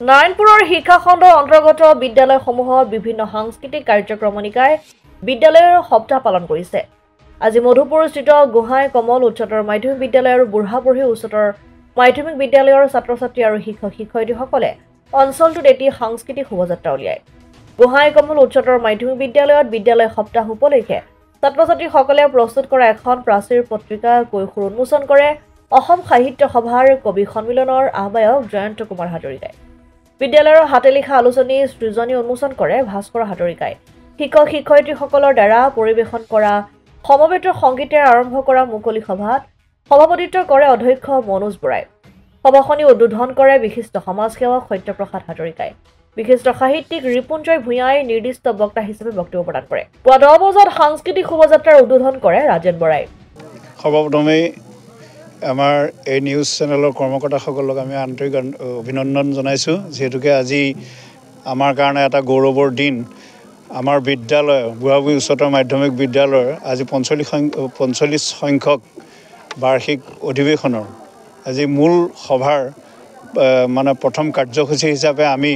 নাৰায়ণপুৰৰ শিক্ষা খণ্ডৰ অন্তৰ্গত বিদ্যালয়সমূহত বিভিন্ন সাংস্কৃতিক কাৰ্যক্ৰমণিকাই বিদ্যালয়ৰ সপ্তাহ পালন কৰিছে। আজি মধুপুৰস্থিত গোহাঁই কমল উচ্চতৰ মাধ্যমিক বিদ্যালয় আৰু বুঢ়াবুঢ়ী উচ্চতৰ মাধ্যমিক বিদ্যালয়ৰ ছাত্ৰ-ছাত্ৰী আৰু শিক্ষক-শিক্ষয়িত্ৰীসকলে অঞ্চলটোত এটি সাংস্কৃতিক শোভাযাত্ৰা উলিয়ায়। গোহাঁই কমল উচ্চতৰ মাধ্যমিক বিদ্যালয়ত বিদ্যালয় সপ্তাহ উপলক্ষে ছাত্ৰ-ছাত্ৰীসকলে প্ৰস্তুত কৰা এখন প্ৰাচীৰ পত্ৰিকা কৈশোৰ উন্মোচন কৰে অসম সাহিত্য সভাৰ কবি সন্মিলনৰ আহ্বায়ক জয়ন্ত কুমাৰ হাজৰিকাই। বিদ্যালয়ৰ হাতে লিখা আলোচনী সৃজনী উন্মোচন কৰে ভাস্কৰ হাজৰিকাই। শিক্ষক-শিক্ষয়িত্ৰীসকলৰ দ্বাৰা পৰিৱেশন কৰা সমবেত সংগীতেৰে আৰম্ভ কৰা মুকলি সভাত সভাপতিত্ব কৰে অধ্যক্ষ মনোজ বৰাই। সভাখনি উদ্বোধন কৰে বিশিষ্ট সমাজসেৱক সত্যপ্ৰসাদ হাজৰিকাই। বিশিষ্ট সাহিত্যিক ৰিপুঞ্জয় ভূঞাই নিৰ্দিষ্ট বক্তা হিচাপে বক্তব্য প্ৰদান কৰে। পুৱা 10 বজাত সাংস্কৃতিক শোভাযাত্ৰাৰ উদ্বোধন কৰে ৰাজেন বৰাই। সৰ্বপ্ৰথমে আমাৰ এই নিউজ চেনেলৰ কৰ্মকৰ্তাসকলক আমি আন্তৰিক অভিনন্দন জনাইছোঁ, যিহেতুকে আজি আমাৰ কাৰণে এটা গৌৰৱৰ দিন। আমাৰ বিদ্যালয় বুঢ়াবুঢ়ী উচ্চতৰ মাধ্যমিক বিদ্যালয়ৰ আজি 45 সংখ্যক বাৰ্ষিক অধিৱেশনৰ আজি মূল সভাৰ প্ৰথম কাৰ্যসূচী হিচাপে আমি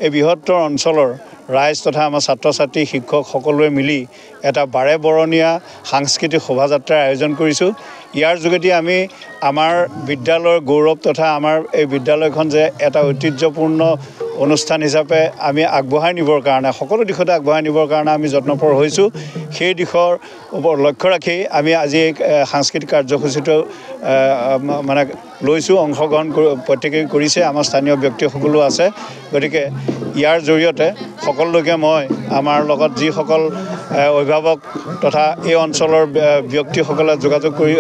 এই বৃহত্তৰ অঞ্চলৰ ৰাইজ তথা আমাৰ ছাত্ৰ ছাত্ৰী শিক্ষক সকলোৱে মিলি এটা বাৰে বৰণীয়া সাংস্কৃতিক শোভাযাত্ৰাৰ আয়োজন কৰিছোঁ। ইয়াৰ যোগেদি আমি আমাৰ বিদ্যালয়ৰ গৌৰৱ তথা আমাৰ এই বিদ্যালয়খন যে এটা ঐতিহ্যপূৰ্ণ অনুষ্ঠান হিচাপে আমি আগবঢ়াই নিবৰ কাৰণে সকলো দিশতে আগবঢ়াই নিবৰ কাৰণে আমি যত্নপৰ হৈছোঁ। সেই দিশৰ ওপৰত লক্ষ্য ৰাখি আমি আজি এই সাংস্কৃতিক কাৰ্যসূচীটো লৈছোঁ। অংশগ্ৰহণ প্ৰত্যেকেই কৰিছে, আমাৰ স্থানীয় ব্যক্তিসকলো আছে। গতিকে ইয়াৰ জৰিয়তে সকলোকে মই আমাৰ লগত যিসকল অভিভাৱক তথা এই অঞ্চলৰ ব্যক্তিসকলে যোগাযোগ কৰি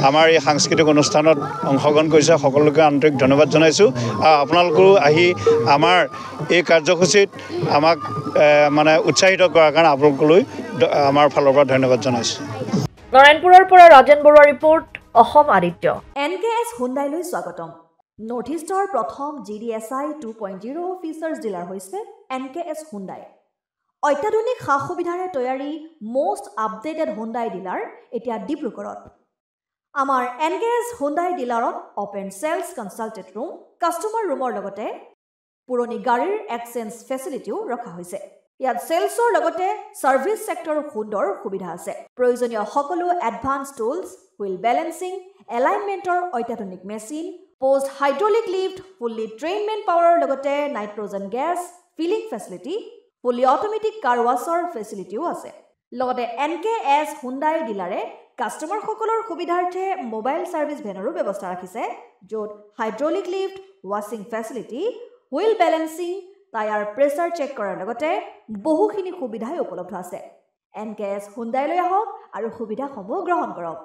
আমাৰ এই সাংস্কৃতিক অনুষ্ঠানত অংশগ্ৰহণ কৰিছে সকলোকে আন্তৰিক ধন্যবাদ জনাইছোঁ। আৰু আপোনালোকেও আহি আমাৰ এই কাৰ্যসূচীত আমাক উৎসাহিত কৰাৰ কাৰণে আপোনালোকলৈ আমাৰ ফালৰ পৰা ধন্যবাদ জনাইছোঁ। নাৰায়ণপুৰৰ পৰা ৰাজেন বৰুৱা ৰিপৰ্ট, অসম আদিত্য। NKS হুণ্ডাইলৈ স্বাগতম। নৰ্থ ইষ্টৰ প্ৰথম GDSI 2.0 ফিচাৰ্ছ ডিলাৰ হৈছে NKS হুণ্ডাই। অত্যাধুনিক সা সুবিধাৰে তৈয়াৰী মষ্ট আপডেটেড হুণ্ডাই ডিলাৰ এতিয়া ডিব্ৰুগড়ত। আমাৰ NKS হুণ্ডাই ডিলাৰত open sales consulted room, customer ৰুমৰ লগতে পুৰণি গাড়ীৰ এক্সচেঞ্জ ফেচিলিটিও ৰখা হৈছে। ইয়াত চেলছৰ লগতে ছাৰ্ভিচ ছেক্টৰৰ সুন্দৰ সুবিধা আছে। প্ৰয়োজনীয় সকলো এডভান্স টুলছ, হুইল বেলেন্সিং, এলাইনমেণ্টৰ অত্যাধুনিক machine, post hydraulic lift, fully train men পাৱাৰৰ লগতে nitrogen gas filling facility, fully automatic car ৱাছৰ ফেচিলিটিও আছে। লগতে NKS হুণ্ডাই ডিলাৰে কাষ্টমাৰসকলৰ সুবিধাৰ্থে মোবাইল ছাৰ্ভিচ ভেনৰো ব্যৱস্থা ৰাখিছে, য'ত হাইড্ৰলিক লিফ্ট, ৱাছিং facility, wheel balancing, tyre pressure check কৰাৰ লগতে বহুখিনি সুবিধাই উপলব্ধ আছে। NKS হুণ্ডাইলৈ আহক আৰু সুবিধাসমূহ গ্ৰহণ কৰক।